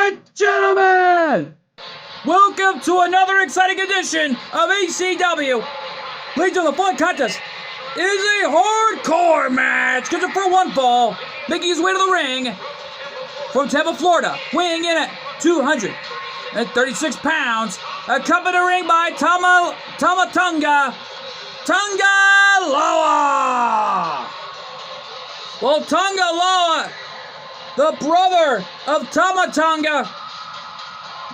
and gentlemen, welcome to another exciting edition of ECW. Ladies and the Fun Contest is a hardcore match scheduled for one fall, making his way to the ring from Tampa, Florida, weighing in at 236 pounds, accompanied by Tama Tonga Loa. Well, Tonga Loa, the brother of Tama Tonga.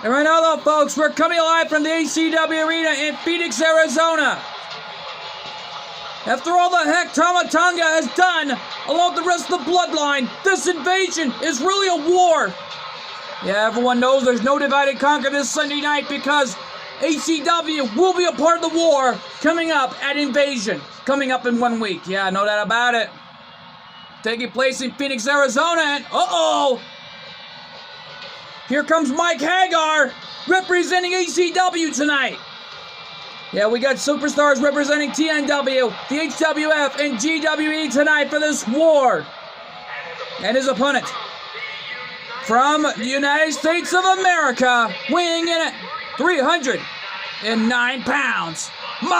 And right now, though, folks, we're coming live from the ECW Arena in Phoenix, Arizona. After all the heck Tama Tonga has done, along with the rest of the bloodline, this invasion is really a war. Yeah, everyone knows there's no divide and conquer this Sunday night because ECW will be a part of the war coming up at Invasion, coming up in 1 week. Yeah, no doubt about it. Taking place in Phoenix, Arizona, and here comes Mike Hagar representing ECW tonight. Yeah, we got superstars representing TNW, the HWF, and GWE tonight for this war. And his opponent from the United States of America, weighing in at 309 pounds, Mike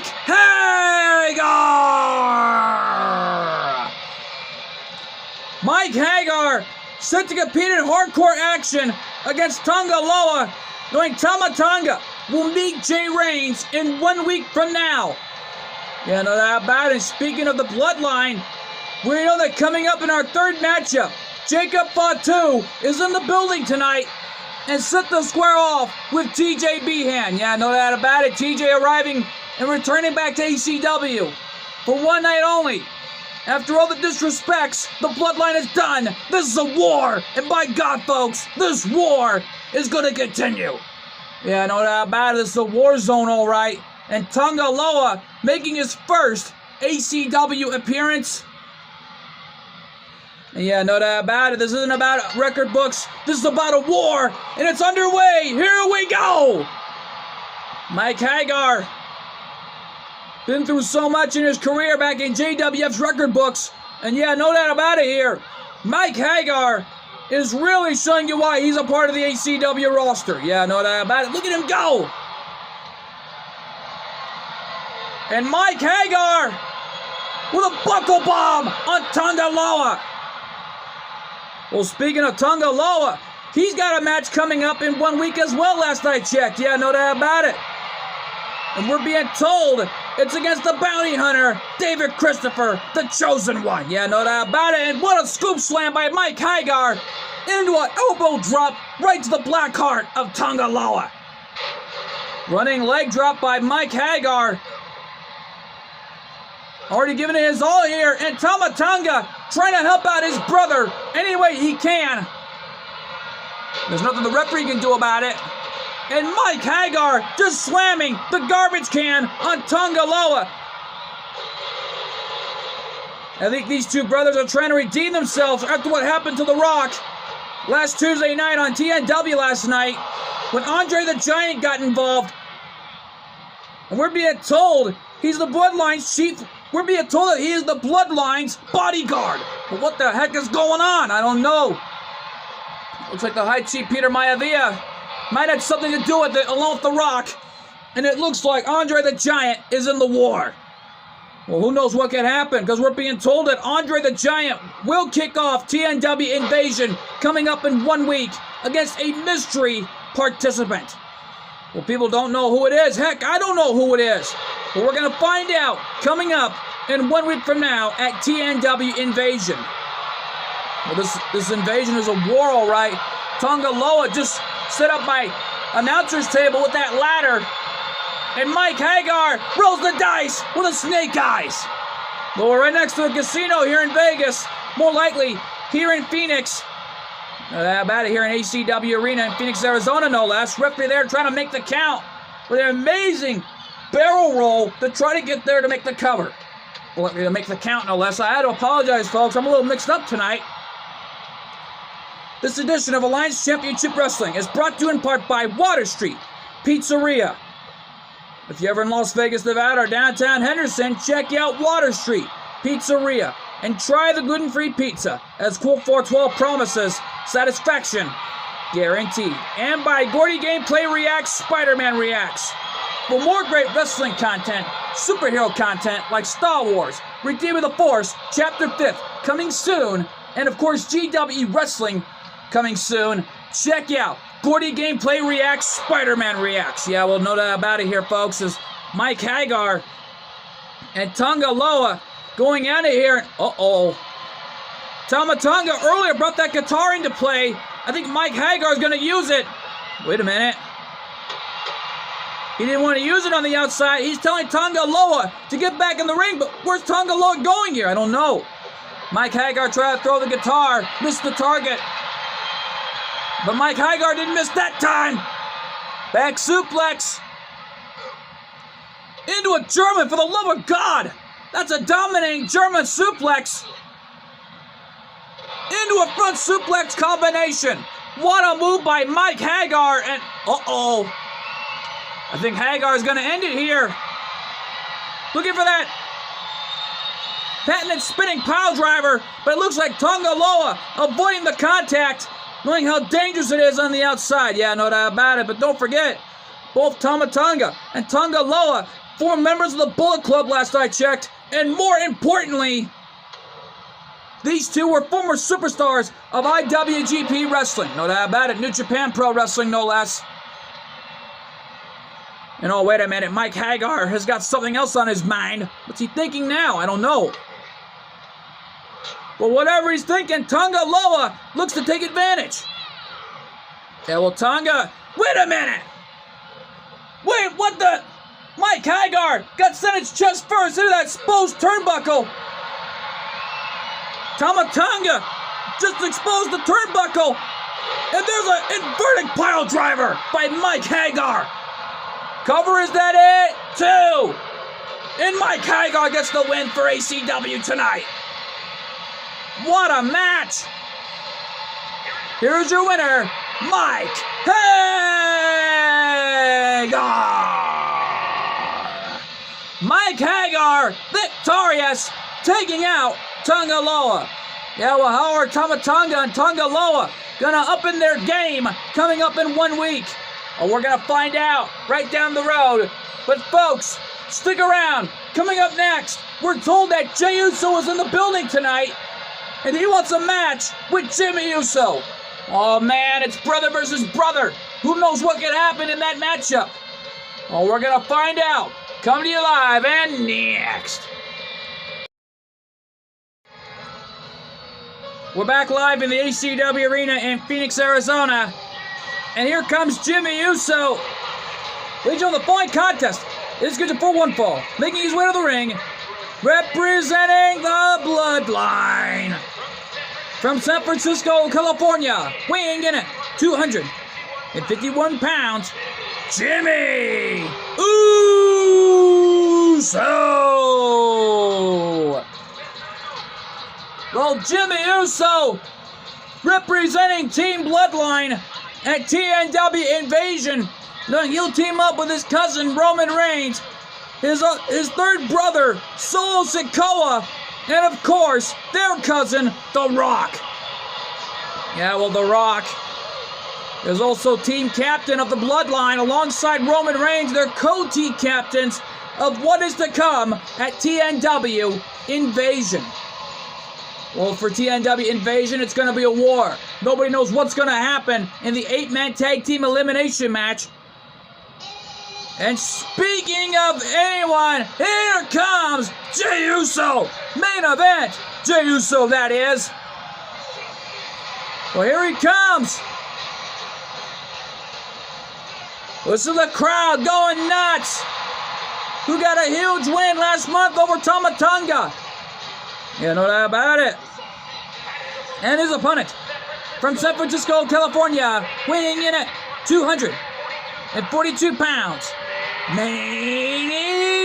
Hagar! Mike Hagar set to compete in hardcore action against Tonga Loa, knowing Tama Tonga will meet Jay Reigns in 1 week from now. Yeah, no doubt about it. Speaking of the bloodline, we know that coming up in our third matchup, Jacob Fatu is in the building tonight and set to square off with TJ Behan. Yeah, no doubt about it. TJ arriving and returning back to ECW for one night only. After all the disrespects the bloodline has done, this is a war. And by God, folks, this war is going to continue. Yeah, no doubt about it. This is a war zone, all right. And Tonga Loa making his first ACW appearance. And yeah, no doubt about it. This isn't about record books. This is about a war, and it's underway. Here we go. Mike Hagar. Been through so much in his career back in JWF's record books. And yeah, no doubt about it here. Mike Hagar is really showing you why he's a part of the ACW roster. Yeah, no doubt about it. Look at him go. And Mike Hagar with a buckle bomb on Tonga Loa. Well, speaking of Tonga Loa, he's got a match coming up in 1 week as well, last I checked. Yeah, no doubt about it. And we're being told it's against the bounty hunter, David Christopher, the chosen one. Yeah, no doubt about it. And what a scoop slam by Mike Hagar into an elbow drop right to the black heart of Tonga Loa. Running leg drop by Mike Hagar. Already giving it his all here. And Tama Tonga trying to help out his brother any way he can. There's nothing the referee can do about it. And Mike Hagar just slamming the garbage can on Tonga Loa. I think these two brothers are trying to redeem themselves after what happened to The Rock last Tuesday night on TNW last night when Andre the Giant got involved. And we're being told he's the Bloodline's chief. We're being told that he is the Bloodline's bodyguard. But what the heck is going on? I don't know. Looks like the High Chief Peter Maivia might have something to do with it, along with The Rock. And it looks like Andre the Giant is in the war. Well, who knows what can happen, because we're being told that Andre the Giant will kick off TNW Invasion coming up in 1 week against a mystery participant. Well, people don't know who it is. Heck, I don't know who it is. But we're going to find out coming up in 1 week from now at TNW Invasion. Well, this invasion is a war, all right. Tonga Loa just set up my announcer's table with that ladder. And Mike Hagar rolls the dice with a snake eyes. Well, we're right next to a casino here in Vegas. More likely here in Phoenix. About it here in ACW Arena in Phoenix, Arizona, no less. Referee there trying to make the count with an amazing barrel roll to try to get there to make the cover. Well, to make the count, no less. I had to apologize, folks. I'm a little mixed up tonight. This edition of Alliance Championship Wrestling is brought to you in part by Water Street Pizzeria. If you're ever in Las Vegas, Nevada, or downtown Henderson, check out Water Street Pizzeria. and try the gluten-free pizza, as Cool 412 promises satisfaction guaranteed. And by Gordy Gameplay Reacts, Spider-Man Reacts. For more great wrestling content, superhero content like Star Wars, Redeeming the Force, Chapter 5th, coming soon, and of course GW Wrestling coming soon, check out Gordy Gameplay Reacts, Spider-Man Reacts. Yeah, well, no doubt about it here, folks, is Mike Hagar and Tonga Loa going out of here. Tama Tonga earlier brought that guitar into play. I think Mike Hagar is going to use it. Wait a minute. He didn't want to use it on the outside. He's telling Tonga Loa to get back in the ring, but where's Tonga Loa going here? I don't know. Mike Hagar tried to throw the guitar, missed the target. But Mike Hagar didn't miss that time. Back suplex. Into a German, for the love of God. That's a dominating German suplex. Into a front suplex combination. What a move by Mike Hagar. And I think Hagar is going to end it here. Looking for that patented spinning pile driver, but it looks like Tonga Loa avoiding the contact, knowing how dangerous it is on the outside. Yeah, no doubt about it, but don't forget, both Tama Tonga and Tonga Loa, former members of the Bullet Club last I checked, and more importantly, these two were former superstars of IWGP Wrestling. No doubt about it, New Japan Pro Wrestling, no less. And oh, wait a minute, Mike Hagar has got something else on his mind. What's he thinking now? I don't know. But whatever he's thinking, Tonga Loa looks to take advantage. Yeah, well, Tonga, wait a minute. Wait, what the? Mike Hagar got sent his chest first into that exposed turnbuckle. Tama Tonga just exposed the turnbuckle. And there's an inverted pile driver by Mike Hagar. Cover, is that it? 2. And Mike Hagar gets the win for ACW tonight. What a match. Here's your winner, Mike Hagar. Mike Hagar, victorious, taking out Tonga Loa. Yeah, well, how are Tama Tonga and Tonga Loa gonna up in their game coming up in 1 week? Well, we're gonna find out right down the road. But folks, stick around. Coming up next, we're told that Jey Uso is in the building tonight, and he wants a match with Jimmy Uso. Oh man, it's brother versus brother. Who knows what could happen in that matchup? Well, we're gonna find out. Coming to you live and next. We're back live in the ACW Arena in Phoenix, Arizona. And here comes Jimmy Uso. Leads on the following contest. Is good for one fall. Making his way to the ring. Representing the Bloodline. From San Francisco, California. Weighing in at 251 pounds. Jimmy Uso. Well, Jimmy Uso representing Team Bloodline at TNW Invasion. Now he'll team up with his cousin Roman Reigns, his third brother Solo Sikoa, and of course their cousin The Rock. Yeah, well, The Rock is also team captain of the Bloodline alongside Roman Reigns. They're co-team captains of what is to come at TNW Invasion. Well, for TNW Invasion, it's going to be a war. Nobody knows what's going to happen in the 8-man tag team elimination match. And speaking of anyone, here comes Jey Uso. Main event, Jey Uso, that is. Well, here he comes. Listen to the crowd going nuts. Who got a huge win last month over Tama Tonga. Yeah, no doubt about it. And his opponent from San Francisco, California, weighing in at 242 pounds. Main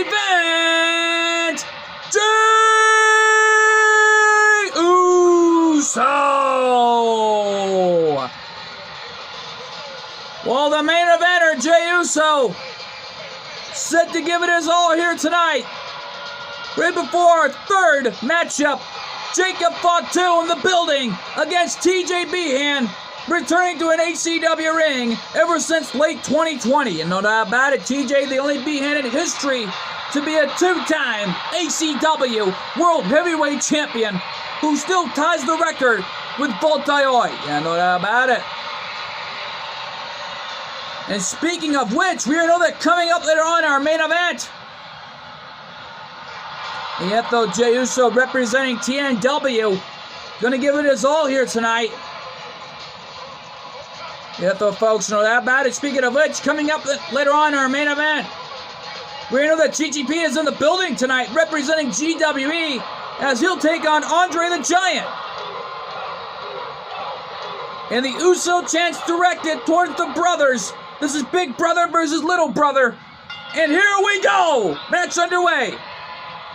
event, Jey Uso. Well, the main eventer, Jey Uso, set to give it his all here tonight. Right before our third matchup Jacob Fatu in the building against TJ Behan, returning to an HCW ring ever since late 2020. And no doubt about it, TJ, the only Behan in history to be a two-time HCW World Heavyweight Champion, who still ties the record with Voltaire. Yeah, no doubt about it. And speaking of which, we know that coming up later on our main event, yet though Jey Uso representing TNW, gonna give it his all here tonight. Yet though folks know that about it. Speaking of which, coming up later on our main event, we know that GGP is in the building tonight representing GWE as he'll take on Andre the Giant. And the Uso chants directed towards the brothers. This is Big Brother versus Little Brother. And here we go! Match underway.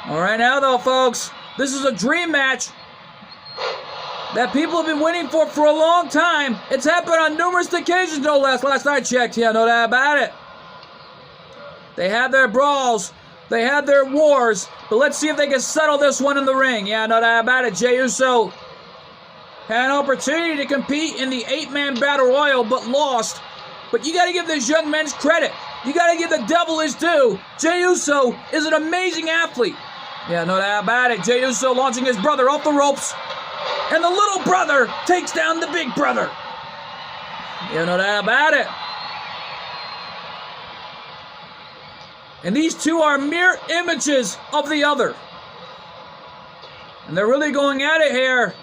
All right now though, folks, this is a dream match that people have been waiting for a long time. It's happened on numerous occasions, no less. Last I checked, yeah, no doubt about it. They had their brawls, they had their wars, but let's see if they can settle this one in the ring. Yeah, no doubt about it. Jey Uso had an opportunity to compete in the 8-man battle royal, but lost. But you got to give this young man's credit. You got to give the devil his due. Jey Uso is an amazing athlete. Yeah, no doubt about it. Jey Uso launching his brother off the ropes. And the little brother takes down the big brother. Yeah, no doubt about it. And these two are mere images of the other. And they're really going at it here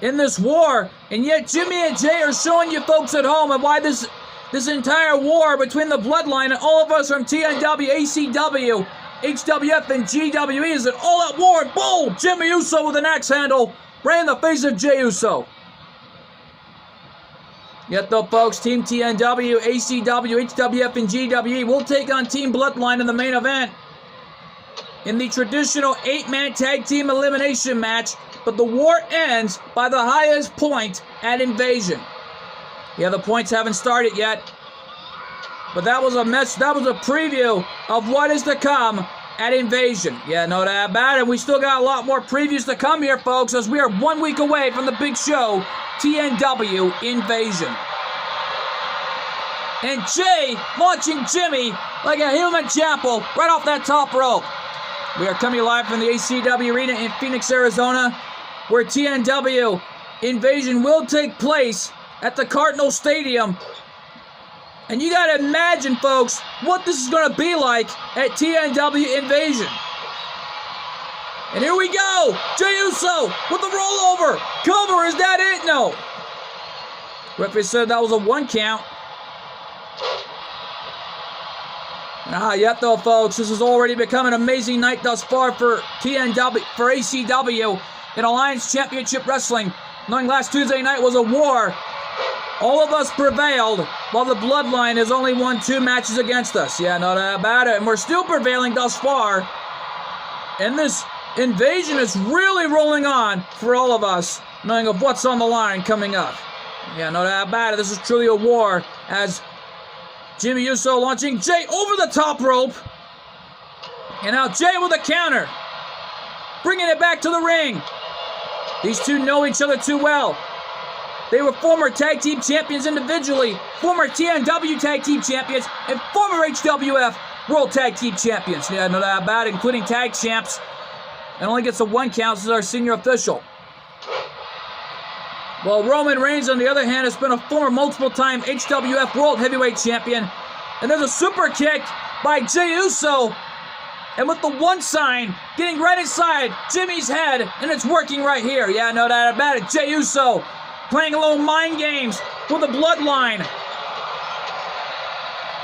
in this war. And yet Jimmy and Jay are showing you folks at home and why this entire war between the Bloodline and all of us from TNW, ACW, HWF, and GWE is an all-out war. Boom! Jimmy Uso with an axe handle right in the face of Jey Uso. Yet though, folks, Team TNW, ACW, HWF, and GWE will take on Team Bloodline in the main event in the traditional 8-man tag team elimination match, but the war ends by the highest point at Invasion. Yeah, the points haven't started yet, but that was a preview of what is to come at Invasion. Yeah, no doubt about it. We still got a lot more previews to come here, folks, as we are 1 week away from the big show, TNW Invasion. And Jay launching Jimmy like a human chapel right off that top rope. We are coming live from the ACW Arena in Phoenix, Arizona, where TNW Invasion will take place at the Cardinal Stadium. And you gotta imagine, folks, what this is gonna be like at TNW Invasion. And here we go! Jey Uso with the rollover! Cover, is that it? No. Referee said that was a 1 count. Yet though, folks, this has already become an amazing night thus far for TNW, for ACW in Alliance Championship Wrestling. Knowing last Tuesday night was a war, all of us prevailed, while the Bloodline has only won 2 matches against us. Yeah, no doubt about it. And we're still prevailing thus far. And this Invasion is really rolling on for all of us, knowing of what's on the line coming up. Yeah, no doubt about it. This is truly a war as Jimmy Uso launching Jay over the top rope. And now Jay with a counter, bringing it back to the ring. These two know each other too well. They were former tag team champions individually, former TNW tag team champions, and former HWF World Tag Team Champions. Yeah, no doubt about it, including tag champs. And only gets a 1 count as our senior official. While Roman Reigns, on the other hand, has been a former multiple-time HWF World Heavyweight Champion. And there's a super kick by Jey Uso. And with the 1 sign, getting right inside Jimmy's head, and it's working right here. Yeah, no doubt about it. Jey Uso playing a little mind games with the Bloodline.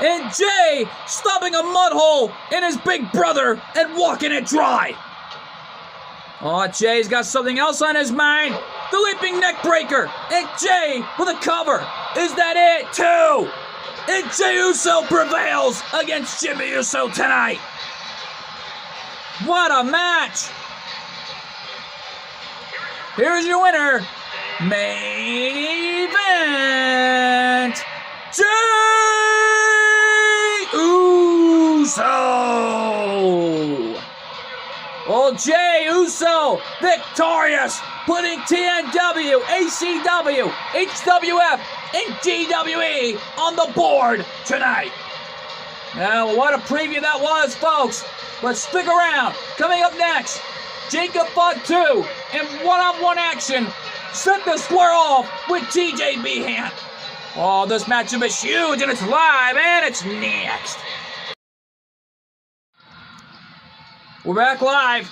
And Jay stubbing a mud hole in his big brother and walking it dry. Oh, Jay's got something else on his mind. The leaping neck breaker. And Jay with a cover. Is that it? 2. And Jey Uso prevails against Jimmy Uso tonight. What a match. Here's your winner. Main event. Jey Uso. Well, Jey Uso Uso victorious, putting TNW, ACW, HWF, and GWE on the board tonight. Now, what a preview that was, folks. But stick around. Coming up next, Jacob Fatu in one-on-one action. Set the square off with TJ Behan. Oh, this matchup is huge, and it's live, and it's next. We're back live.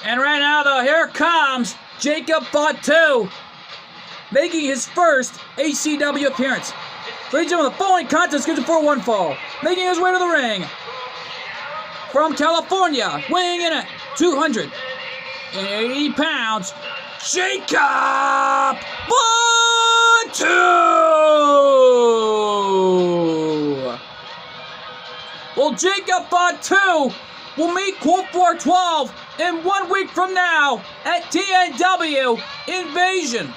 And right now, though, here comes Jacob Fatu, making his first ACW appearance. Ladies and gentlemen, the following contest scheduled for one fall. Making his way to the ring from California, weighing in at 280 pounds, Jacob Fatu! Well, Jacob Fatu will meet Colt 412 in 1 week from now at TNW Invasion.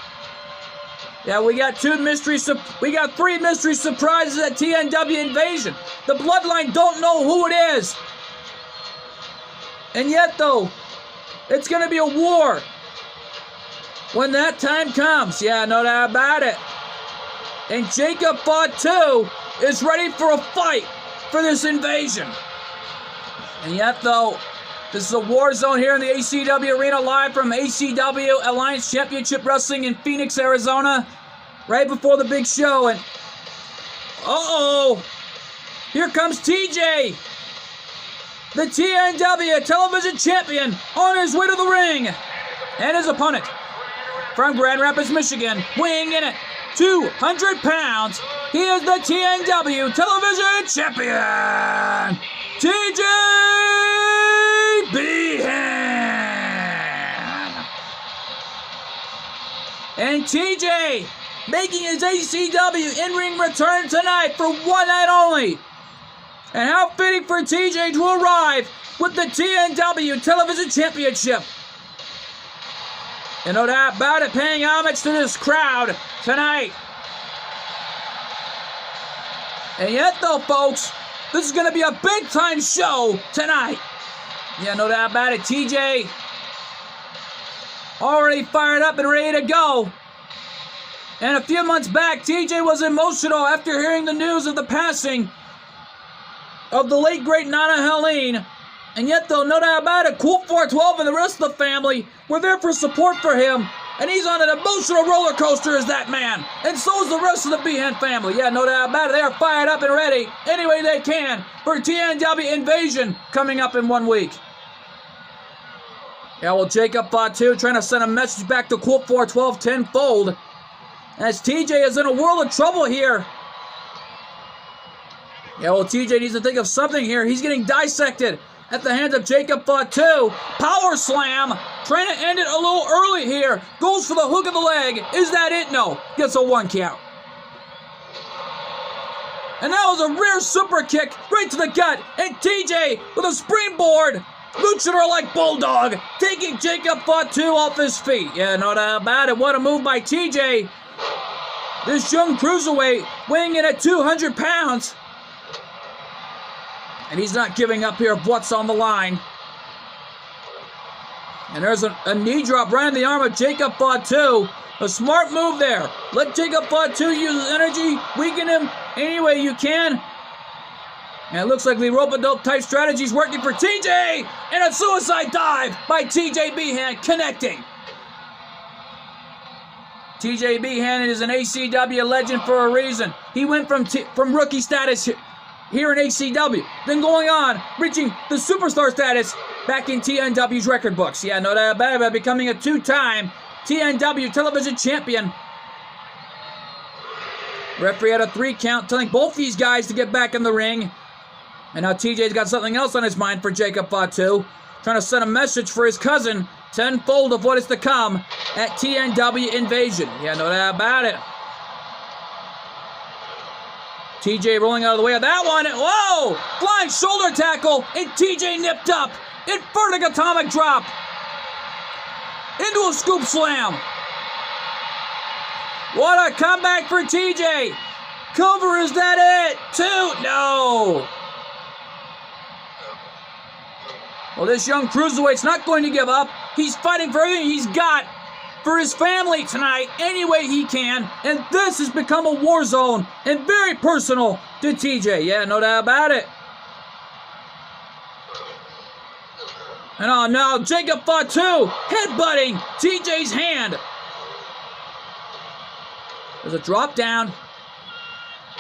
Yeah, we got three mystery surprises at TNW Invasion. The Bloodline don't know who it is. And yet, though, it's going to be a war when that time comes. Yeah, no doubt about it. And Jacob Fatu is ready for a fight for this invasion. And yet, though, this is a war zone here in the ACW Arena, live from ACW Alliance Championship Wrestling in Phoenix, Arizona, right before the big show. And, here comes TJ, the TNW Television Champion, on his way to the ring. And his opponent, from Grand Rapids, Michigan, weighing in at 200 pounds, he is the TNW Television Champion, TJ Behan. And TJ making his ACW in-ring return tonight for one night only. And how fitting for TJ to arrive with the TNW Television Championship. And no doubt about it, paying homage to this crowd tonight. And yet, though, folks, this is going to be a big-time show tonight. Yeah, no doubt about it. TJ already fired up and ready to go. And a few months back, TJ was emotional after hearing the news of the passing of the late, great Nana Helene. And yet, though, no doubt about it, Cool 412 and the rest of the family were there for support for him. And he's on an emotional roller coaster as that man. And so is the rest of the Behan family. Yeah, no doubt about it. They are fired up and ready any way they can for TNW Invasion coming up in 1 week. Yeah, well, Jacob Fatu trying to send a message back to Cool 412 tenfold, as TJ is in a world of trouble here. Yeah, well, TJ needs to think of something here. He's getting dissected at the hands of Jacob Fatu. Power slam. Trying to end it a little early here. Goes for the hook of the leg. Is that it? No. Gets a 1 count. And that was a rear super kick right to the gut. And TJ with a springboard. Luchador-like bulldog. Taking Jacob Fatu off his feet. Yeah, no doubt about it. What a move by TJ. This young cruiserweight weighing in at 200 pounds. And he's not giving up here. What's on the line? And there's a knee drop right in the arm of Jacob Fatu. A smart move there. Let Jacob Fatu use his energy. Weaken him any way you can. And it looks like the rope-a-dope type strategy is working for TJ. And a suicide dive by TJ Behan connecting. TJ Behan is an ACW legend for a reason. He went from rookie status here in ACW, then going on, reaching the superstar status back in TNW's record books. Yeah, no doubt about it, becoming a 2-time TNW television champion. Referee had a 3 count, telling both these guys to get back in the ring. And now TJ's got something else on his mind for Jacob Fatu, trying to send a message for his cousin, tenfold of what is to come at TNW Invasion. Yeah, no doubt about it. TJ rolling out of the way of that one. Whoa! Flying shoulder tackle, and TJ nipped up. Inverted atomic drop. Into a scoop slam. What a comeback for TJ. Cover, is that it? 2? No. Well, this young cruiserweight's not going to give up. He's fighting for everything he's got for his family tonight any way he can, and this has become a war zone and very personal to TJ. Yeah, no doubt about it. And oh no, Jacob Fatu headbutting TJ's hand. There's a drop down.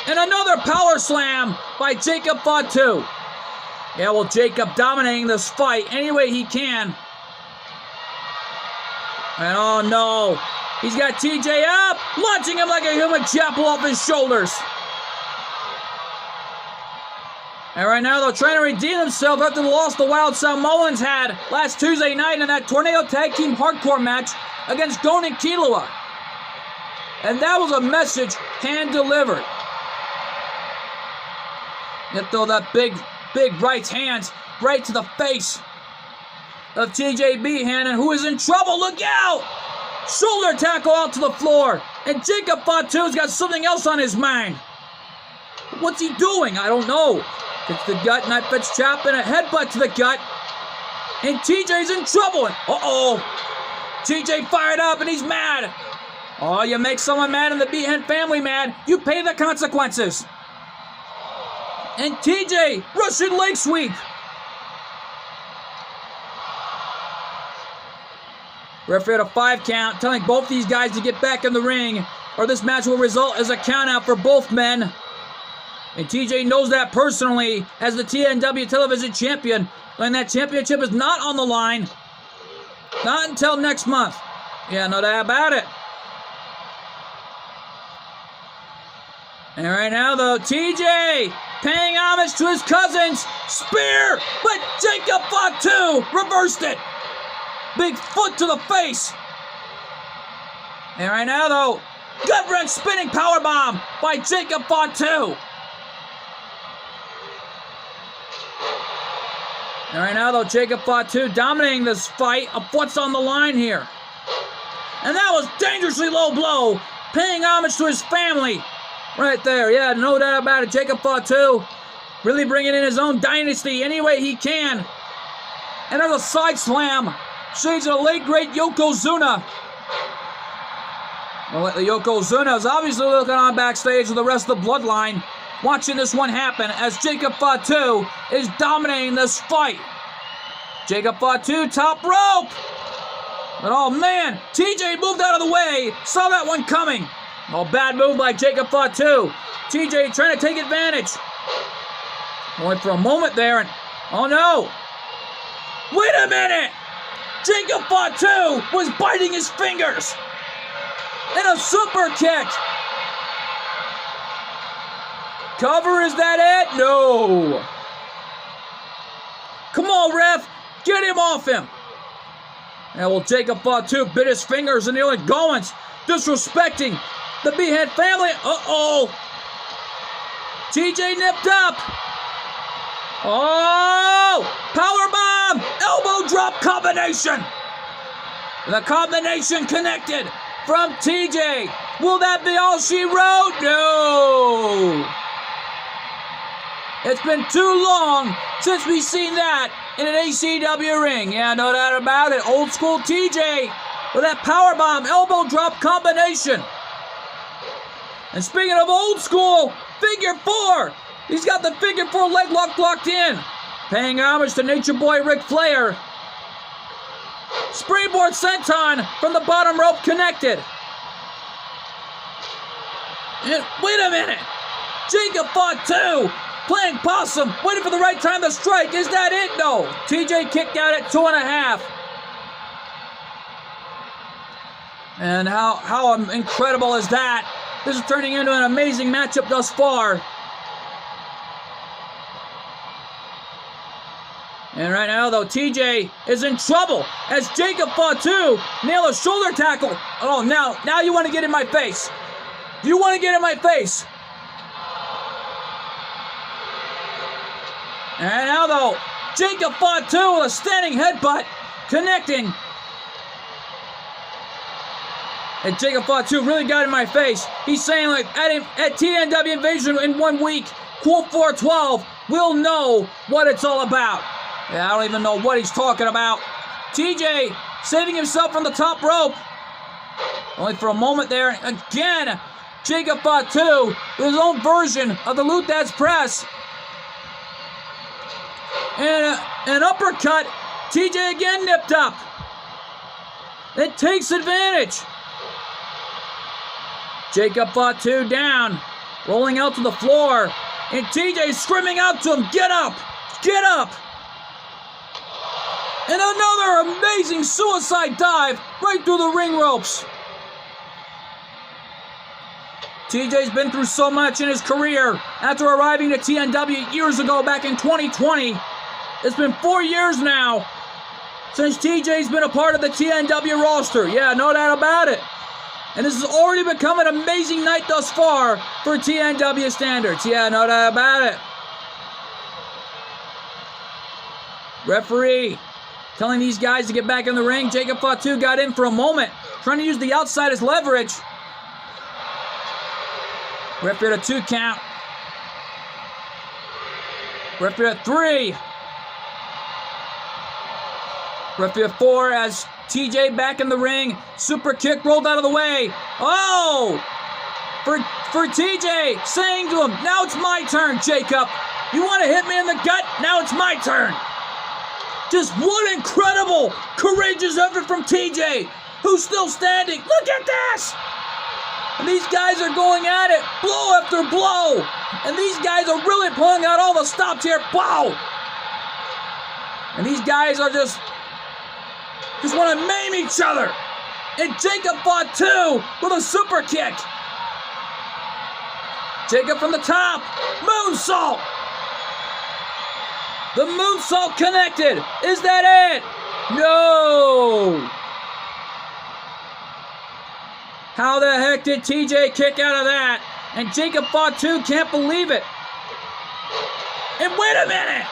And another power slam by Jacob Fatu. Yeah, well, Jacob dominating this fight any way he can. And oh no, he's got TJ up, launching him like a human chapel off his shoulders. And right now, they're trying to redeem themselves after the loss the Wild Samoans had last Tuesday night in that Tornado Tag Team Hardcore match against Gonin Kilua. And that was a message hand-delivered. Yet throw that big right hand right to the face of TJ Behan, and who is in trouble. Look out! Shoulder tackle out to the floor. And Jacob Fatu's got something else on his mind. What's he doing? I don't know. It's the gut, knife edge chop, and a headbutt to the gut. And TJ's in trouble. Uh-oh. TJ fired up, and he's mad. Oh, you make someone mad and the Behan family mad, you pay the consequences. And TJ, Russian leg sweep. Referee at a 5 count, telling both these guys to get back in the ring, or this match will result as a countout for both men. And TJ knows that personally as the TNW Television Champion, and that championship is not on the line. Not until next month. Yeah, no doubt about it. And right now, though, TJ paying homage to his cousins. Spear, but Jacob Fatu reversed it. Big foot to the face. And right now, though, gut-wrench spinning powerbomb by Jacob Fatu. And right now, though, Jacob Fatu dominating this fight of what's on the line here. And that was dangerously low blow, paying homage to his family. Right there, yeah, no doubt about it. Jacob Fatu really bringing in his own dynasty any way he can. And there's a side slam. Shades of the late, great Yokozuna. Well, the Yokozuna is obviously looking on backstage with the rest of the bloodline, watching this one happen as Jacob Fatu is dominating this fight. Jacob Fatu, top rope. But oh man, TJ moved out of the way, saw that one coming. Oh, bad move by Jacob Fatu. TJ trying to take advantage. Only for a moment there, and oh no. Wait a minute. Jacob Fatu was biting his fingers. And a super kick. Cover, is that it? No. Come on, ref. Get him off him. And well, Jacob Fatu bit his fingers and nearly goings, disrespecting the Behan family. Uh-oh. TJ nipped up. Oh! Powerbomb! Elbow drop combination. The combination connected from TJ. Will that be all she wrote? No. It's been too long since we've seen that in an ACW ring. Yeah, no doubt about it. Old school TJ with that powerbomb elbow drop combination. And speaking of old school, figure 4. He's got the figure 4 leg lock locked in. Paying homage to Nature Boy Ric Flair. Springboard senton from the bottom rope connected. And wait a minute. Jacob Fatu playing possum, waiting for the right time to strike. Is that it? No. TJ kicked out at 2.5. And how incredible is that? This is turning into an amazing matchup thus far. And right now, though, TJ is in trouble as Jacob Fatu nails a shoulder tackle. Oh, now you want to get in my face. You want to get in my face. And now, though, Jacob Fatu with a standing headbutt connecting. And Jacob Fatu really got in my face. He's saying, like, at TNW Invasion in 1 week, Quote 412, we'll know what it's all about. Yeah, I don't even know what he's talking about. TJ saving himself from the top rope. Only for a moment there. Again, Jacob Fatu with his own version of the Lou Thesz press. And an uppercut. TJ again nipped up. It takes advantage. Jacob Fatu down, rolling out to the floor. And TJ screaming out to him, get up, get up. And another amazing suicide dive right through the ring ropes. TJ's been through so much in his career after arriving to TNW years ago back in 2020. It's been 4 years now since TJ's been a part of the TNW roster. Yeah, no doubt about it. And this has already become an amazing night thus far for TNW standards. Yeah, no doubt about it. Referee telling these guys to get back in the ring. Jacob Fatu got in for a moment, trying to use the outside as leverage. Referee at a 2 count. Referee at 3. Referee at 4 as TJ back in the ring. Super kick rolled out of the way. Oh! For TJ, saying to him, now it's my turn, Jacob. You want to hit me in the gut? Now it's my turn. Just one incredible, courageous effort from TJ, who's still standing. Look at this! And these guys are going at it, blow after blow. And these guys are really pulling out all the stops here. Wow! And these guys are just want to maim each other. And Jacob Fatu with a super kick. Jacob from the top. Moonsault. The moonsault connected. Is that it? No. How the heck did TJ kick out of that? And Jacob Fatu can't believe it. And wait a minute.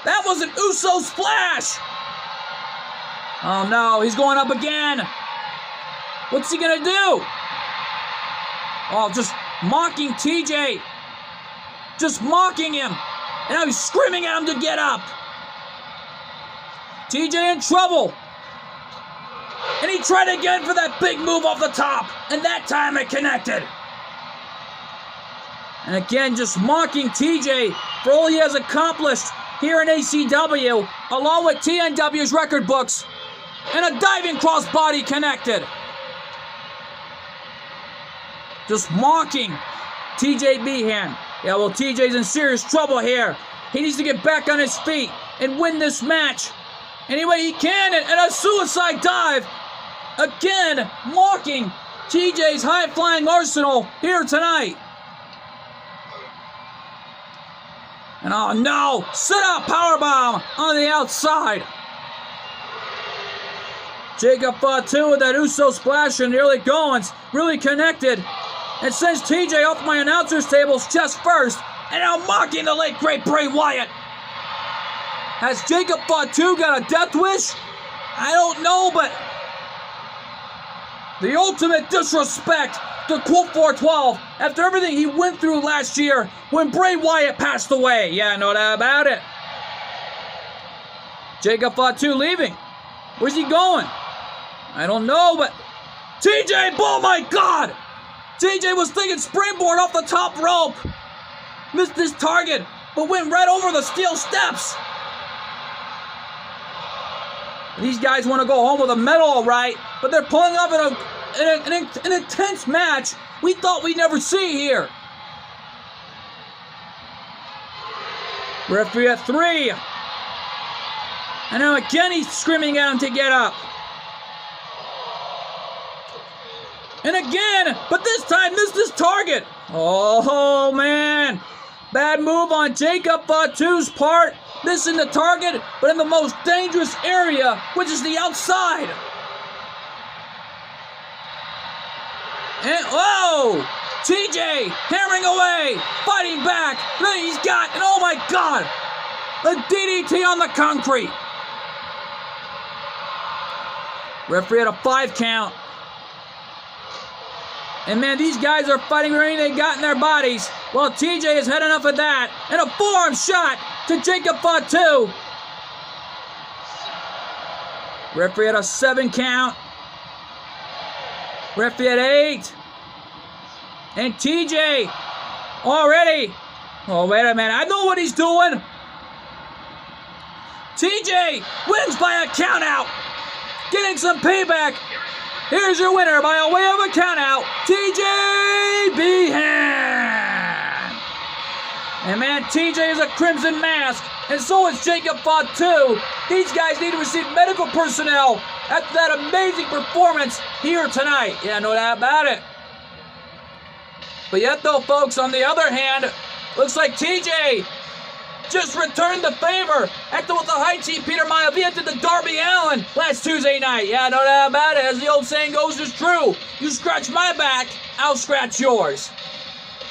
That was an Uso splash. Oh no, he's going up again. What's he gonna do? Oh, just mocking TJ. Just mocking him. And now he's screaming at him to get up. TJ in trouble. And he tried again for that big move off the top. And that time it connected. And again, just mocking TJ for all he has accomplished here in ACW, along with TNW's record books. And a diving crossbody connected. Just mocking TJ Behan. Yeah, well, TJ's in serious trouble here. He needs to get back on his feet and win this match any way he can. And a suicide dive. Again, mocking TJ's high-flying arsenal here tonight. And oh no, sit-up powerbomb on the outside. Jacob Fatu with that Uso splash in the early goings, really connected. And sends TJ off my announcer's tables chest first. And now mocking the late great Bray Wyatt. Has Jacob Fatu got a death wish? I don't know, but the ultimate disrespect to Colt 412 after everything he went through last year when Bray Wyatt passed away. Yeah, no doubt about it. Jacob Fatu leaving. Where's he going? I don't know, but TJ, oh my God! TJ was thinking springboard off the top rope. Missed his target, but went right over the steel steps. These guys want to go home with a medal, all right, but they're pulling up in an intense match we thought we'd never see here. Referee at 3. And now again he's screaming at him to get up. And again, but this time missed his target. Oh man. Bad move on Jacob Fatu's part. Missing the target, but in the most dangerous area, which is the outside. And whoa! TJ hammering away, fighting back. Then he's got, and oh my God, a DDT on the concrete. Referee at a 5 count. And man, these guys are fighting for anything they got in their bodies. Well, TJ has had enough of that. And a forearm shot to Jacob Fatu. Referee at a 7 count. Referee at 8. And TJ already. Oh, wait a minute. I know what he's doing. TJ wins by a count out. Getting some payback. Here's your winner by a way of a count out. TJ Behan. And man, TJ is a Crimson Mask. And so is Jacob Fatu. These guys need to receive medical personnel after that amazing performance here tonight. Yeah, no doubt about it. But yet though, folks, on the other hand, looks like TJ just returned the favor after what the high chief Peter Maivia did to Darby Allin last Tuesday night. Yeah, no doubt about it. As the old saying goes, it's true. You scratch my back, I'll scratch yours.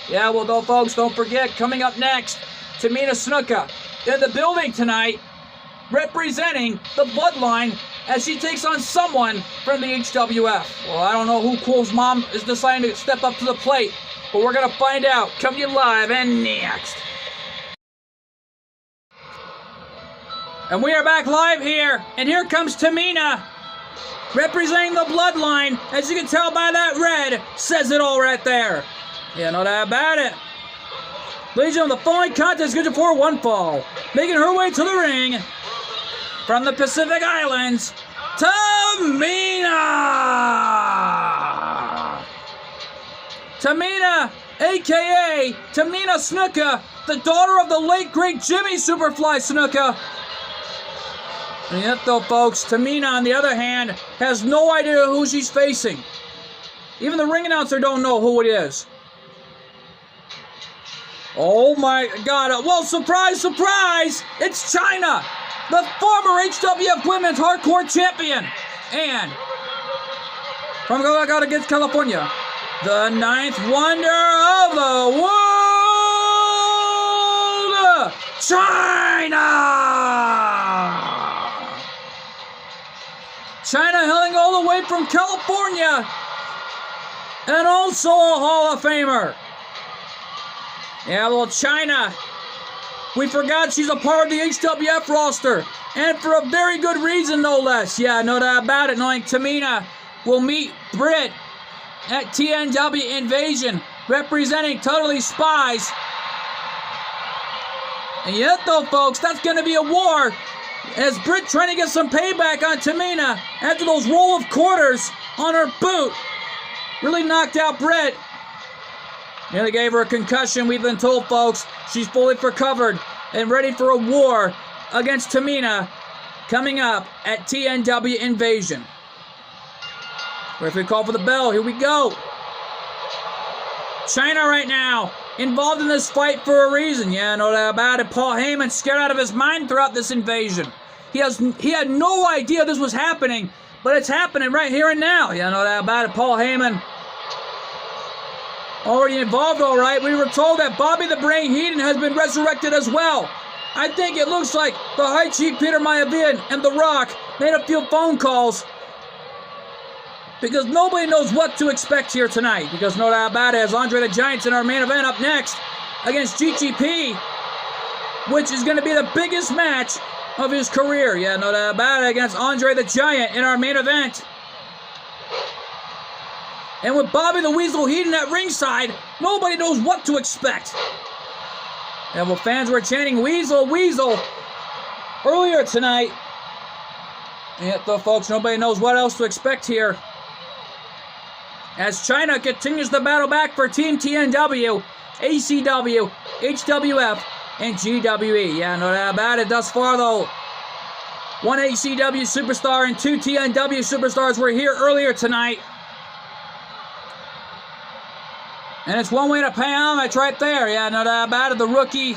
Yeah, well, though, folks, don't forget, coming up next, Tamina Snuka in the building tonight, representing the Bloodline as she takes on someone from the HWF. Well, I don't know who Cool's mom is deciding to step up to the plate, but we're going to find out. Coming to you live and next. And we are back live here, and here comes Tamina, representing the Bloodline. As you can tell by that red, says it all right there. Yeah, no doubt about it. Ladies and gentlemen, the following contest is scheduled for one fall. Making her way to the ring from the Pacific Islands, Tamina! Tamina, a.k.a. Tamina Snuka, the daughter of the late, great Jimmy Superfly Snuka. And yet, though, folks, Tamina, on the other hand, has no idea who she's facing. Even the ring announcer don't know who it is. Oh, my God. Well, surprise, surprise! It's Chyna, the former HWF Women's Hardcore Champion. And from Colorado against California, the 9th wonder of the world, Chyna! Chyna hailing all the way from California, and also a Hall of Famer. Yeah, well, Chyna, we forgot she's a part of the HWF roster, and for a very good reason, no less. Yeah, no doubt about it, knowing Tamina will meet Britt at TNW Invasion, representing Totally Spies. And yet, though, folks, that's going to be a war, as Britt trying to get some payback on Tamina after those roll of quarters on her boot really knocked out Britt. Nearly gave her a concussion, we've been told, folks. She's fully recovered and ready for a war against Tamina coming up at TNW Invasion. Referee call for the bell. Here we go. Chyna right now involved in this fight for a reason. Yeah, no doubt about it. Paul Heyman scared out of his mind throughout this invasion. He had no idea this was happening, but it's happening right here and now. Yeah, no doubt about it. Paul Heyman already involved, all right. We were told that Bobby the Brain Heenan has been resurrected as well. I think it looks like the High Chief Peter Maivia and The Rock made a few phone calls because nobody knows what to expect here tonight. Because no doubt about it, as Andre the Giant's in our main event up next against GGP, which is going to be the biggest match of his career. Yeah, no doubt about it, against Andre the Giant in our main event. And with Bobby the Weasel Heenan at ringside, nobody knows what to expect. And well, fans were chanting Weasel, Weasel earlier tonight. And yet, though, folks, nobody knows what else to expect here. As Chyna continues the battle back for Team TNW, ACW, HWF, and GWE. Yeah, no doubt about it. Thus far, though, one HCW superstar and two TNW superstars were here earlier tonight. And it's one way to pay homage right there. Yeah, no doubt about it. The rookie,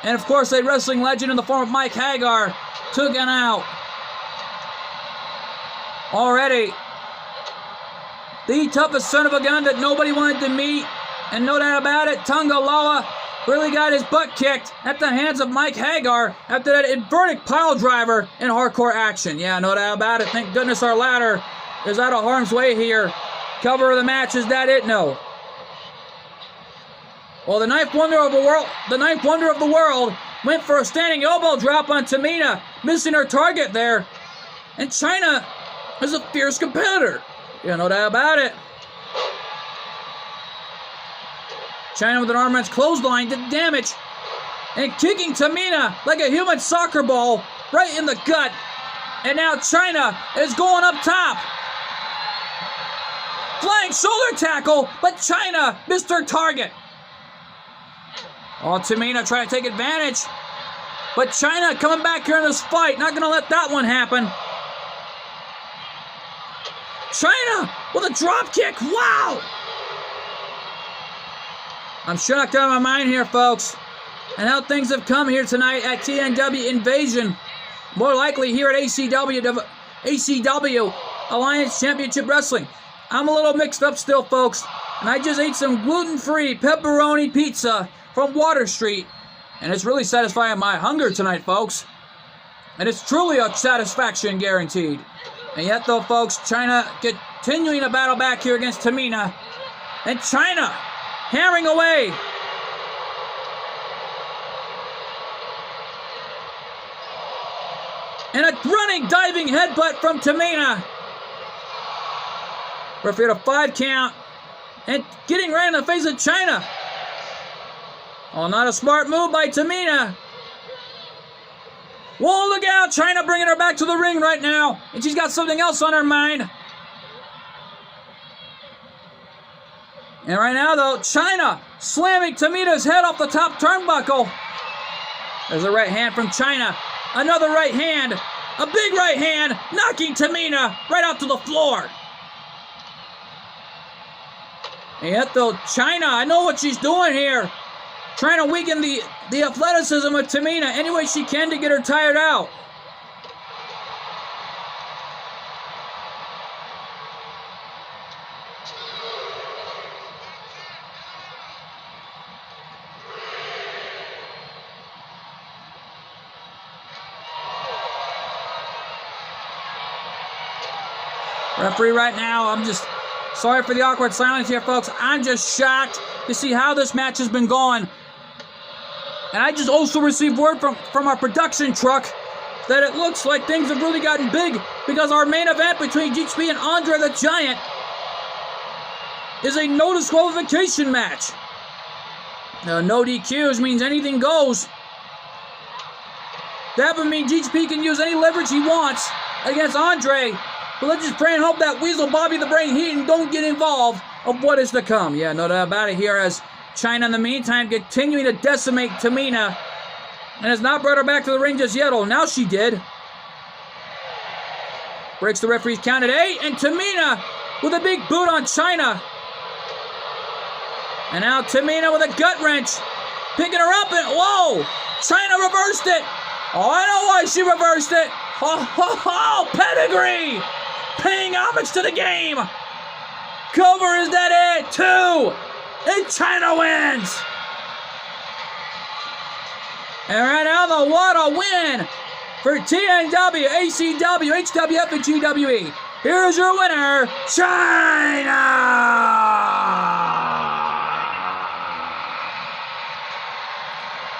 and of course a wrestling legend in the form of Mike Hagar, took it out. Already, the toughest son of a gun that nobody wanted to meet, and no doubt about it, Tonga Loa really got his butt kicked at the hands of Mike Hagar after that inverted pile driver in hardcore action. Yeah, no doubt about it. Thank goodness our ladder is out of harm's way here. Cover of the match, is that it? No. Well, the ninth wonder of the world went for a standing elbow drop on Tamina, missing her target there. And Chyna is a fierce competitor. No doubt about it. Chyna with an arm wrench clothesline did damage. And kicking Tamina like a human soccer ball right in the gut. And now Chyna is going up top. Flying shoulder tackle, but Chyna missed her target. Oh, Tamina trying to take advantage. But Chyna coming back here in this fight. Not going to let that one happen. Chyna with a drop kick. Wow! I'm shocked out of my mind here, folks. And how things have come here tonight at TNW Invasion. More likely here at ACW Alliance Championship Wrestling. I'm a little mixed up still, folks. And I just ate some gluten-free pepperoni pizza from Water Street. And it's really satisfying my hunger tonight, folks. And it's truly a satisfaction guaranteed. And yet, though, folks, Chyna continuing to battle back here against Tamina. And Chyna hammering away. And a running, diving headbutt from Tamina. Referee at a 5 count. And getting right in the face of Chyna. Oh, not a smart move by Tamina. Whoa, look out. Chyna bringing her back to the ring right now. And she's got something else on her mind. And right now, though, Chyna slamming Tamina's head off the top turnbuckle. There's a right hand from Chyna. Another right hand. A big right hand. Knocking Tamina right out to the floor. And yet, though, Chyna, I know what she's doing here. Trying to weaken the athleticism of Tamina any way she can to get her tired out. Referee right now, I'm just sorry for the awkward silence here, folks. I'm just shocked to see how this match has been going. And I just also received word from our production truck that it looks like things have really gotten big because our main event between GHP and Andre the Giant is a no disqualification match. No DQs means anything goes. That would mean GHP can use any leverage he wants against Andre. But let's just pray and hope that Weasel Bobby the Brain Heenan don't get involved of what is to come. Yeah, no doubt about it here as Chyna in the meantime continuing to decimate Tamina. And has not brought her back to the ring just yet. Oh, now she did. Breaks the referee's count at 8. And Tamina with a big boot on Chyna. And now Tamina with a gut wrench. Picking her up and whoa! Chyna reversed it. Oh, I know why she reversed it. Oh, pedigree! Paying homage to the game. Cover, is that it? 2. And Chyna wins. And right now, though, what a win for TNW, ACW, HWF, and GWE. Here's your winner, Chyna!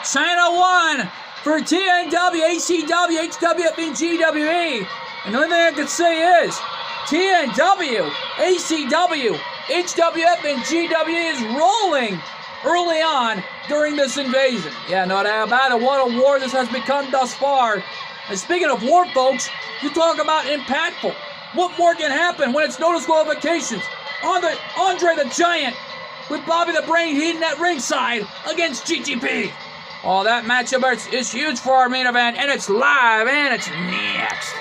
Chyna won for TNW, ACW, HWF, and GWE. And the only thing I can say is, TNW, ACW, HWF, and GWE is rolling early on during this invasion. Yeah, no doubt about it. What a war this has become thus far. And speaking of war, folks, you talk about impactful. What more can happen when it's no disqualifications? Andre the Giant with Bobby the Brain Heenan at ringside against GGP. Oh, that matchup is huge for our main event, and it's live, and it's next.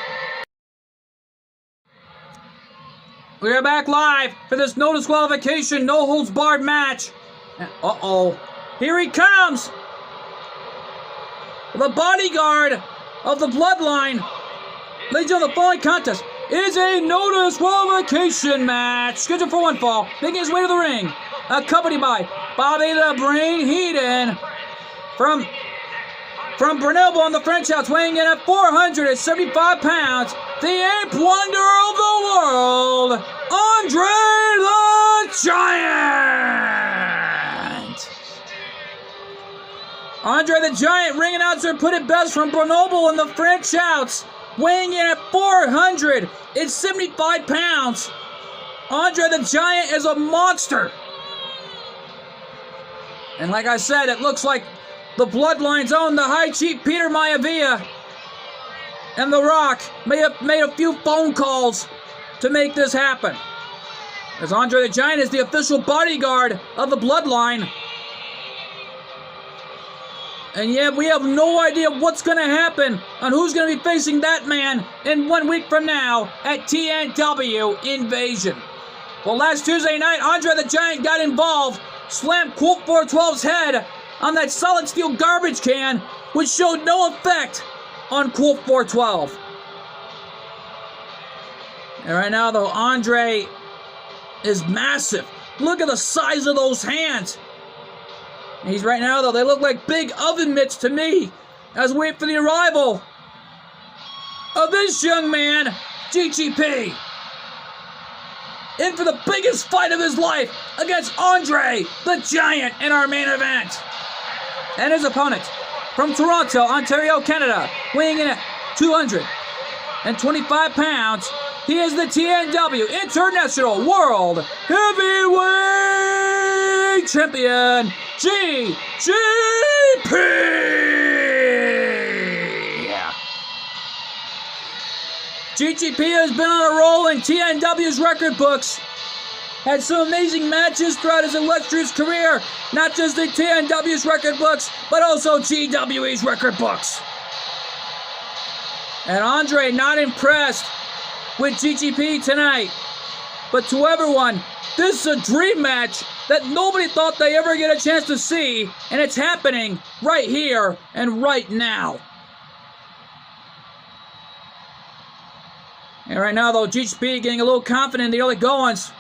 We are back live for this no disqualification, no holds barred match. Uh-oh. Here he comes. The bodyguard of the Bloodline. Ladies and gentlemen, the following contest is a no disqualification match. Scheduled for one fall. Making his way to the ring. Accompanied by Bobby the Brain Heenan. From Grenoble on the French House, weighing in at 475 pounds, the eighth wonder of the world, Andre the Giant! Andre the Giant, ring announcer, put it best from Grenoble in the French House. weighing in at 475 pounds. Andre the Giant is a monster. And like I said, it looks like the Bloodline's own, the High Chief Peter Maivia, and The Rock may have made a few phone calls to make this happen. As Andre the Giant is the official bodyguard of the Bloodline. And yet we have no idea what's going to happen on who's going to be facing that man in 1 week from now at TNW Invasion. Well, last Tuesday night, Andre the Giant got involved, slammed Colt 412's head on that solid steel garbage can, which showed no effect on Colt 412. And right now, though, Andre is massive. Look at the size of those hands. He's right now, though, they look like big oven mitts to me as we wait for the arrival of this young man, GGP. In for the biggest fight of his life against Andre the Giant in our main event. And his opponent from Toronto, Ontario, Canada, weighing in at 225 pounds, he is the TNW International World Heavyweight Champion, GGP! GGP has been on a roll in TNW's record books. Had some amazing matches throughout his illustrious career. Not just in TNW's record books, but also GWE's record books. And Andre not impressed with GGP tonight. But to everyone, this is a dream match that nobody thought they ever get a chance to see. And it's happening right here and right now. And right now, though, GGP getting a little confident in the early goings.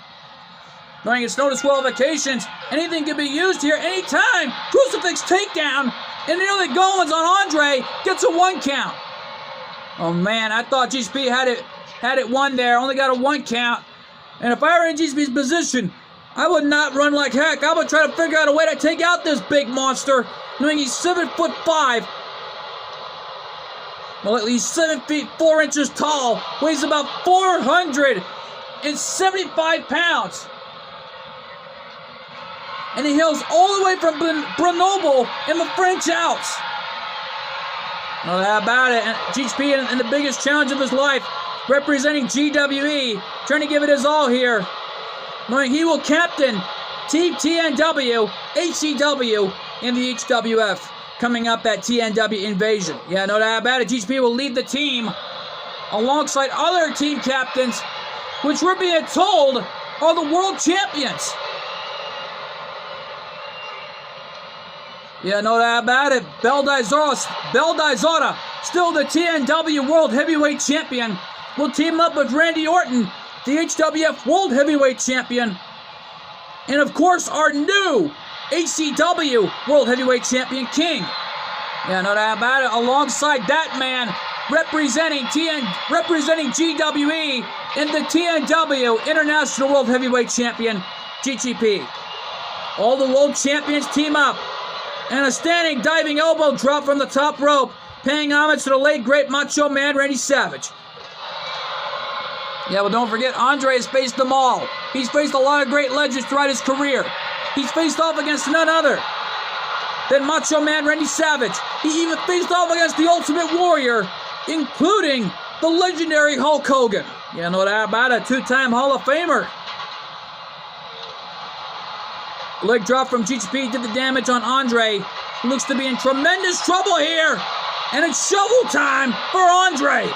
Knowing it's no disqualifications, anything can be used here anytime. Crucifix takedown, and the early goings on Andre gets a 1 count. Oh man, I thought GGP had it won there, only got a 1 count. And if I were in GGP's position, I would not run like heck. I would try to figure out a way to take out this big monster, knowing he's 7'5". Well, he's 7 feet 4 inches tall, weighs about 475 pounds. And he hails all the way from Grenoble in the French Alps. No doubt about it. And GGP in the biggest challenge of his life, representing GWE, trying to give it his all here. Knowing he will captain Team TNW, HCW, in the HWF. Coming up at TNW Invasion. Yeah, no doubt about it. GGP will lead the team alongside other team captains, which we're being told are the world champions. Yeah, no doubt about it. Bel Dizora, still the TNW World Heavyweight Champion, will team up with Randy Orton, the HWF World Heavyweight Champion. And of course, our new HCW World Heavyweight Champion, King. Yeah, no doubt about it. Alongside that man, representing GWE in the TNW International World Heavyweight Champion, GGP. All the world champions team up. And a standing diving elbow drop from the top rope, paying homage to the late great Macho Man Randy Savage. Yeah, well, don't forget, Andre has faced them all. He's faced a lot of great legends throughout his career. He's faced off against none other than Macho Man Randy Savage. He even faced off against the Ultimate Warrior, including the legendary Hulk Hogan. Yeah, no doubt about it, 2-time Hall of Famer. Leg drop from GGP did the damage on Andre. He looks to be in tremendous trouble here. And it's shovel time for Andre.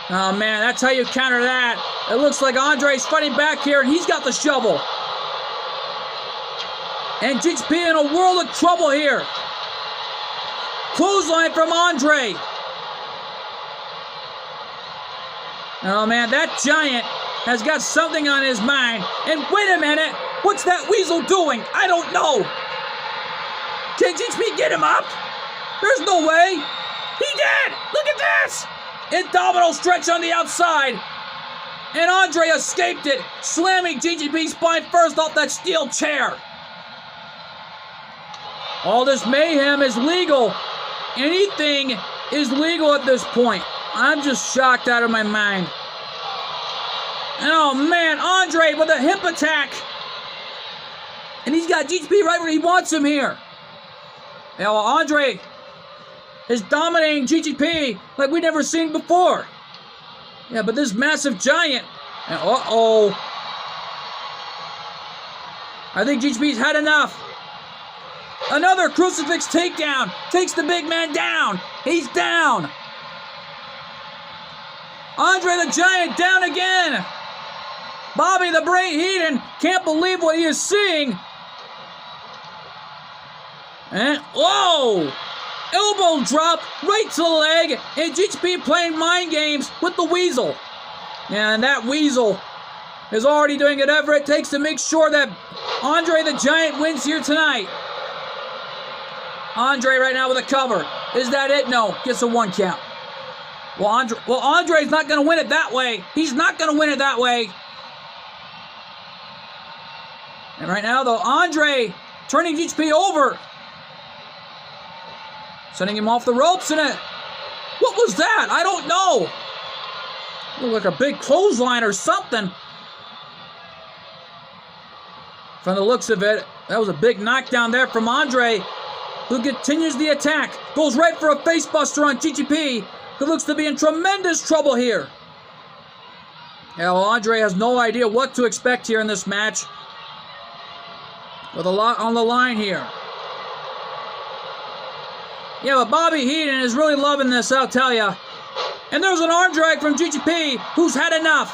Oh man, that's how you counter that. It looks like Andre's fighting back here and he's got the shovel. And GGP in a world of trouble here. Clothesline from Andre. Oh man, that giant has got something on his mind. And wait a minute, what's that weasel doing? I don't know. Can GGP get him up? There's no way. He did. Look at this. Abdominal stretch on the outside. And Andre escaped it, slamming GGP's spine first off that steel chair. All this mayhem is legal anything is legal at this point. I'm just shocked out of my mind. Oh, man, Andre with a hip attack. And he's got GHP right where he wants him here. Yeah, well, Andre is dominating GGP like we've never seen before. Yeah, but this massive giant. Uh-oh. I think GGP's had enough. Another crucifix takedown. Takes the big man down. He's down. Andre the Giant down again. Bobby the Brain Heenan can't believe what he is seeing. And, whoa! Elbow drop right to the leg, and GHP playing mind games with the Weasel. And that Weasel is already doing whatever it takes to make sure that Andre the Giant wins here tonight. Andre right now with a cover. Is that it? No. Gets a 1 count. Well, Andre's not going to win it that way. He's not going to win it that way. And right now, though, Andre turning GHP over. Sending him off the ropes in it. What was that? I don't know. Looked like a big clothesline or something. From the looks of it, that was a big knockdown there from Andre, who continues the attack. Goes right for a facebuster on GGP, who looks to be in tremendous trouble here. Yeah, well, Andre has no idea what to expect here in this match. With a lot on the line here. Yeah, but Bobby Heenan is really loving this, I'll tell you. And there's an arm drag from GGP, who's had enough.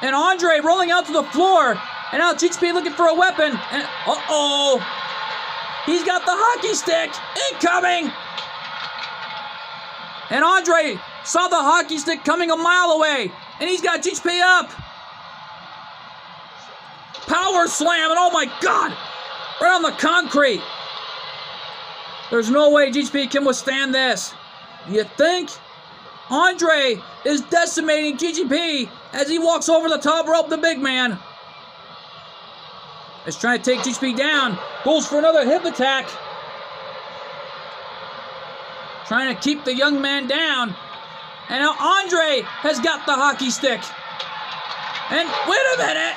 And Andre rolling out to the floor. And now GGP looking for a weapon. And uh-oh. He's got the hockey stick. Incoming. And Andre saw the hockey stick coming a mile away. And he's got GHP up. Power slam. And oh my God. Right on the concrete. There's no way GHP can withstand this. You think? Andre is decimating GGP as he walks over the top rope, the big man. Is trying to take GHP down. Goes for another hip attack. Trying to keep the young man down. And now Andre has got the hockey stick. And wait a minute.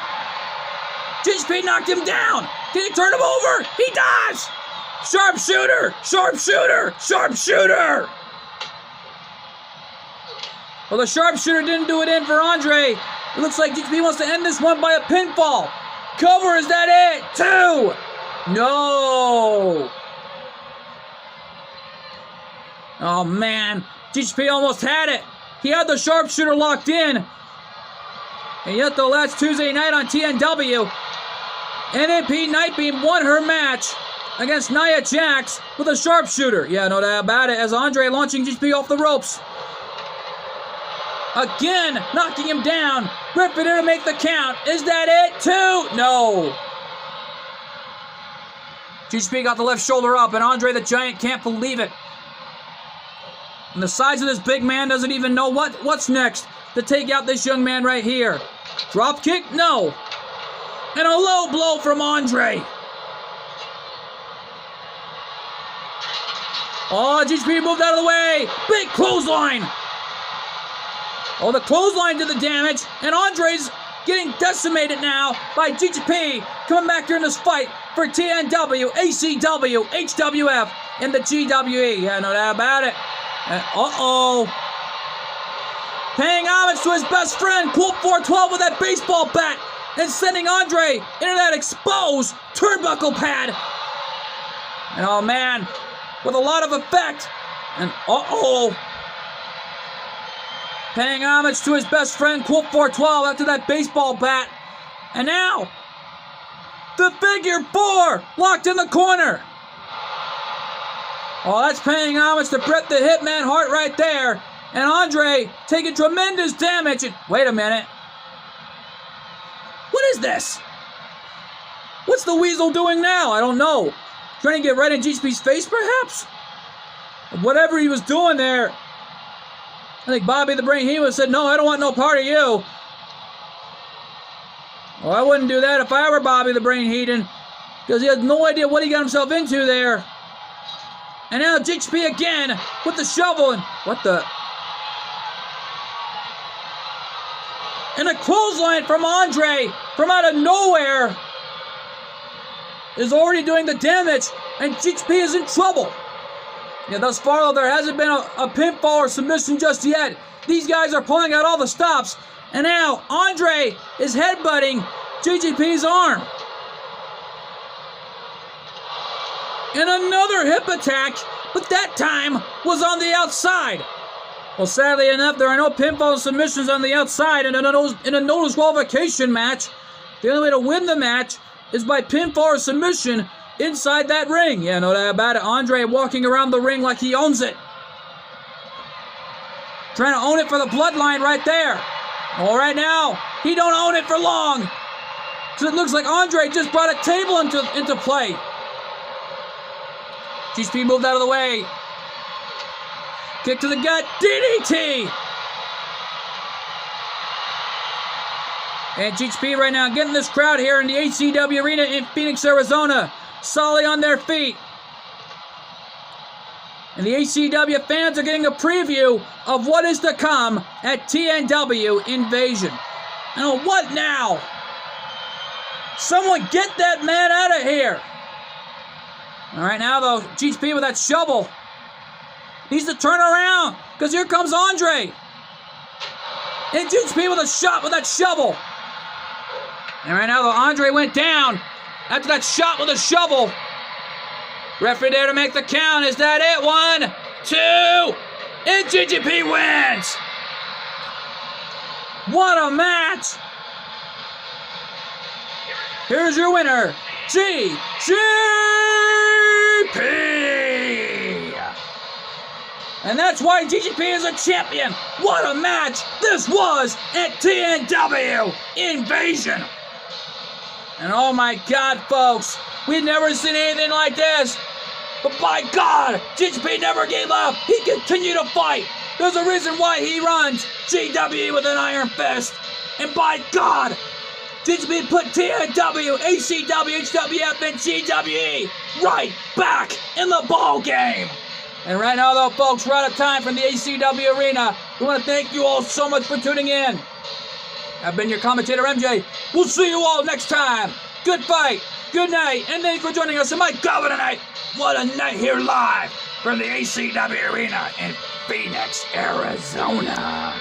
GHP knocked him down. Can he turn him over? He does. Sharpshooter. Sharpshooter. Sharpshooter. Well, the sharpshooter didn't do it in for Andre. It looks like GHP wants to end this one by a pinfall. Cover, is that it? 2. No. Oh, man. GHP almost had it. He had the sharpshooter locked in. And yet, though, last Tuesday night on TNW, NMP Nightbeam won her match against Nia Jax with a sharpshooter. Yeah, no doubt about it, as Andre launching GHP off the ropes. Again, knocking him down. Griffin to make the count. Is that it? 2? No. GHP got the left shoulder up, and Andre the Giant can't believe it. And the size of this big man doesn't even know what's next to take out this young man right here. Drop kick? No. And a low blow from Andre. Oh, GHP moved out of the way. Big clothesline. Oh, the clothesline did the damage, and Andre's getting decimated now by GHP coming back here in this fight for TNW, ACW, HWF, and the GWE. Yeah, no doubt about it. Uh-oh. Paying homage to his best friend, Colt 412 with that baseball bat, and sending Andre into that exposed turnbuckle pad. And oh, man, with a lot of effect. And uh-oh. Paying homage to his best friend, Colt 412, after that baseball bat. And now, the figure 4 locked in the corner. Oh, that's paying homage to Bret the Hitman Hart right there. And Andre taking tremendous damage. And, wait a minute. What is this? What's the Weasel doing now? I don't know. Trying to get right in GHP's face, perhaps? Whatever he was doing there. I think Bobby the Brain Heenan said, no, I don't want no part of you. Well, I wouldn't do that if I were Bobby the Brain Heenan, because he has no idea what he got himself into there. And now GHP again with the shovel. And what the? And a clothesline from Andre from out of nowhere is already doing the damage. And GHP is in trouble. Yeah, thus far, though, there hasn't been a pinfall or submission just yet. These guys are pulling out all the stops. And now Andre is headbutting GHP's arm. And another hip attack, but that time was on the outside. Well, sadly enough, there are no pinfall submissions on the outside in a no disqualification match. The only way to win the match is by pinfall or submission inside that ring. Yeah, no doubt about it. Andre walking around the ring like he owns it. Trying to own it for the bloodline right there. All right now, he don't own it for long. So it looks like Andre just brought a table into play. GHP moved out of the way. Kick to the gut. DDT. And GHP right now getting this crowd here in the HCW Arena in Phoenix, Arizona. Solidly on their feet. And the HCW fans are getting a preview of what is to come at TNW Invasion. And what now? Someone get that man out of here. All right, now, though, GHP with that shovel needs to turn around because here comes Andre. And GHP with a shot with that shovel. And right now, though, Andre went down after that shot with a shovel. Referee there to make the count. Is that it? 1, 2, and GHP wins. What a match. Here's your winner, GHP. And that's why GHP is a champion. What a match this was at TNW Invasion. And oh my God, folks, we've never seen anything like this. But by God, GHP never gave up. He continued to fight. There's a reason why he runs GWE with an iron fist. And by God, GHP put TNW, HCW, HWF, and GWE right back in the ball game. And right now, though, folks, we're out of time from the HCW Arena. We want to thank you all so much for tuning in. I've been your commentator, MJ. We'll see you all next time. Good fight, good night, and thanks for joining us. And my God, what a night. What a night here live from the HCW Arena in Phoenix, Arizona.